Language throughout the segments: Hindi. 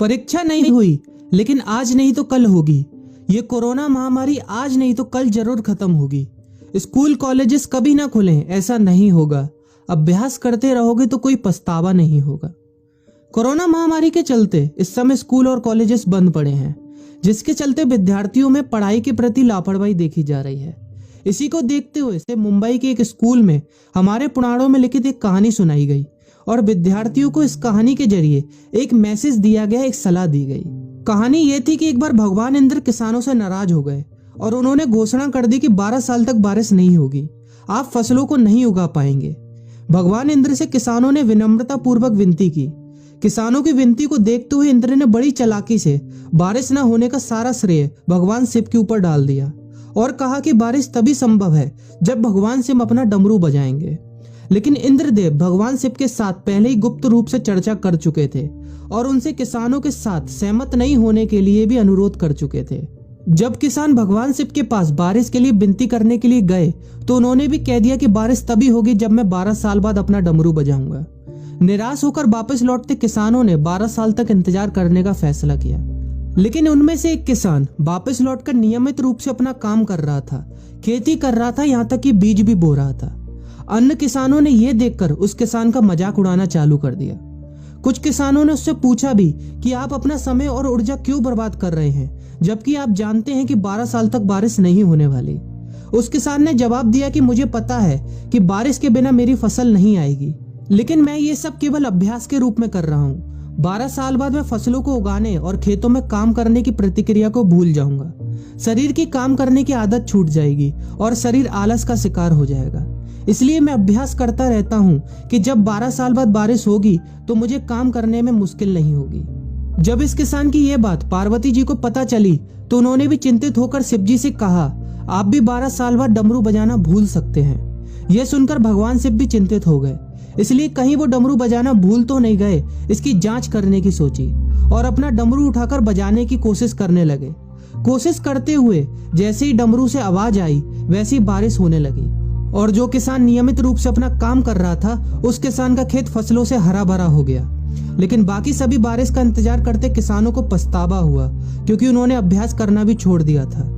परीक्षा नहीं हुई, लेकिन आज नहीं तो कल होगी। ये कोरोना महामारी आज नहीं तो कल जरूर खत्म होगी। स्कूल कॉलेजेस कभी ना खुलें, ऐसा नहीं होगा। अभ्यास करते रहोगे तो कोई पछतावा नहीं होगा। कोरोना महामारी के चलते इस समय स्कूल और कॉलेजेस बंद पड़े हैं, जिसके चलते विद्यार्थियों में पढ़ाई के प्रति लापरवाही देखी जा रही है। इसी को देखते हुए से मुंबई के एक स्कूल में हमारे पुराणों में लिखित एक कहानी सुनाई गई और विद्यार्थियों को इस कहानी के जरिए एक मैसेज दिया गया, एक सलाह दी गई। कहानी ये थी कि एक बार भगवान इंद्र किसानों से नाराज हो गए और उन्होंने घोषणा कर दी कि 12 साल तक बारिश नहीं होगी, आप फसलों को नहीं उगा पाएंगे। भगवान इंद्र से किसानों ने विनम्रता पूर्वक विनती की। किसानों की विनती को देखते हुए इंद्र ने बड़ी चालाकी से बारिश न होने का सारा श्रेय भगवान शिव के ऊपर डाल दिया और कहा कि बारिश तभी संभव है जब भगवान शिव अपना डमरू बजाएंगे। लेकिन इंद्रदेव भगवान शिव के साथ पहले ही गुप्त रूप से चर्चा कर चुके थे और उनसे किसानों के साथ सहमत नहीं होने के लिए भी अनुरोध कर चुके थे। जब किसान भगवान शिव के पास बारिश के लिए विनती करने के लिए गए तो उन्होंने भी कह दिया कि बारिश तभी होगी जब मैं 12 साल बाद अपना डमरू बजाऊंगा। निराश होकर वापस लौटते किसानों ने 12 साल तक इंतजार करने का फैसला किया। लेकिन उनमें से एक किसान वापस लौटकर नियमित रूप से अपना काम कर रहा था, खेती कर रहा था, यहाँ तक कि बीज भी बो रहा था। अन्य किसानों ने यह देखकर उस किसान का मजाक उड़ाना चालू कर दिया। कुछ किसानों ने उससे पूछा भी कि आप अपना समय और ऊर्जा क्यों बर्बाद कर रहे हैं, जबकि आप जानते हैं कि 12 साल तक बारिश नहीं होने वाली। उस किसान ने जवाब दिया कि मुझे पता है कि बारिश के बिना मेरी फसल नहीं आएगी, लेकिन मैं ये सब केवल अभ्यास के रूप में कर रहा हूँ। 12 साल बाद मैं फसलों को उगाने और खेतों में काम करने की प्रतिक्रिया को भूल जाऊंगा। शरीर की काम करने की आदत छूट जाएगी और शरीर आलस का शिकार हो जाएगा। इसलिए मैं अभ्यास करता रहता हूँ कि जब 12 साल बाद बारिश होगी तो मुझे काम करने में मुश्किल नहीं होगी। जब इस किसान की यह बात पार्वती जी को पता चली तो उन्होंने भी चिंतित होकर शिव जी से कहा, आप भी 12 साल बाद डमरू बजाना भूल सकते हैं। यह सुनकर भगवान शिव भी चिंतित हो गए, इसलिए कहीं वो डमरू बजाना भूल तो नहीं गए, इसकी जांच करने की सोची और अपना डमरू उठाकर बजाने की कोशिश करने लगे। कोशिश करते हुए जैसे ही डमरू से आवाज आई वैसी बारिश होने लगी और जो किसान नियमित रूप से अपना काम कर रहा था उस किसान का खेत फसलों से हरा भरा हो गया। लेकिन बाकी सभी बारिश का इंतजार करते किसानों को पछतावा हुआ, क्योंकि उन्होंने अभ्यास करना भी छोड़ दिया था।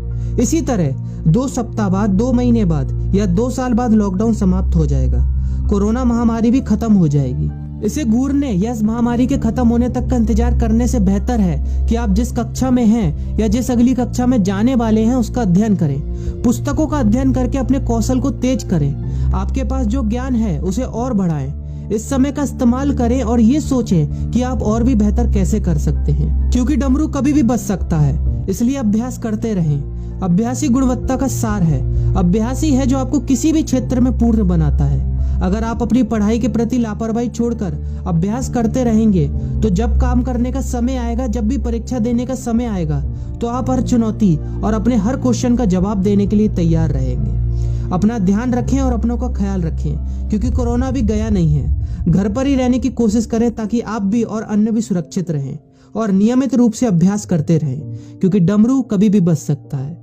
इसी तरह 2 सप्ताह बाद, 2 महीने बाद या 2 साल बाद लॉकडाउन समाप्त हो जाएगा। कोरोना महामारी भी खत्म हो जाएगी। इसे घूरने या इस महामारी के खत्म होने तक का इंतजार करने से बेहतर है कि आप जिस कक्षा में हैं या जिस अगली कक्षा में जाने वाले हैं उसका अध्ययन करें। पुस्तकों का अध्ययन करके अपने कौशल को तेज करें। आपके पास जो ज्ञान है उसे और बढ़ाएं। इस समय का इस्तेमाल करें और ये सोचें कि आप और भी बेहतर कैसे कर सकते हैं, क्योंकि डमरू कभी भी बच सकता है। इसलिए अभ्यास करते रहें। अभ्यास ही गुणवत्ता का सार है। अभ्यास ही है जो आपको किसी भी क्षेत्र में पूर्ण बनाता है। अगर आप अपनी पढ़ाई के प्रति लापरवाही छोड़कर अभ्यास करते रहेंगे तो जब काम करने का समय आएगा, जब भी परीक्षा देने का समय आएगा, तो आप हर चुनौती और अपने हर क्वेश्चन का जवाब देने के लिए तैयार रहेंगे। अपना ध्यान रखें और अपनों का ख्याल रखें, क्योंकि कोरोना भी गया नहीं है। घर पर ही रहने की कोशिश करें ताकि आप भी और अन्य भी सुरक्षित रहें और नियमित रूप से अभ्यास करते रहें, क्योंकि डमरू कभी भी बच सकता है।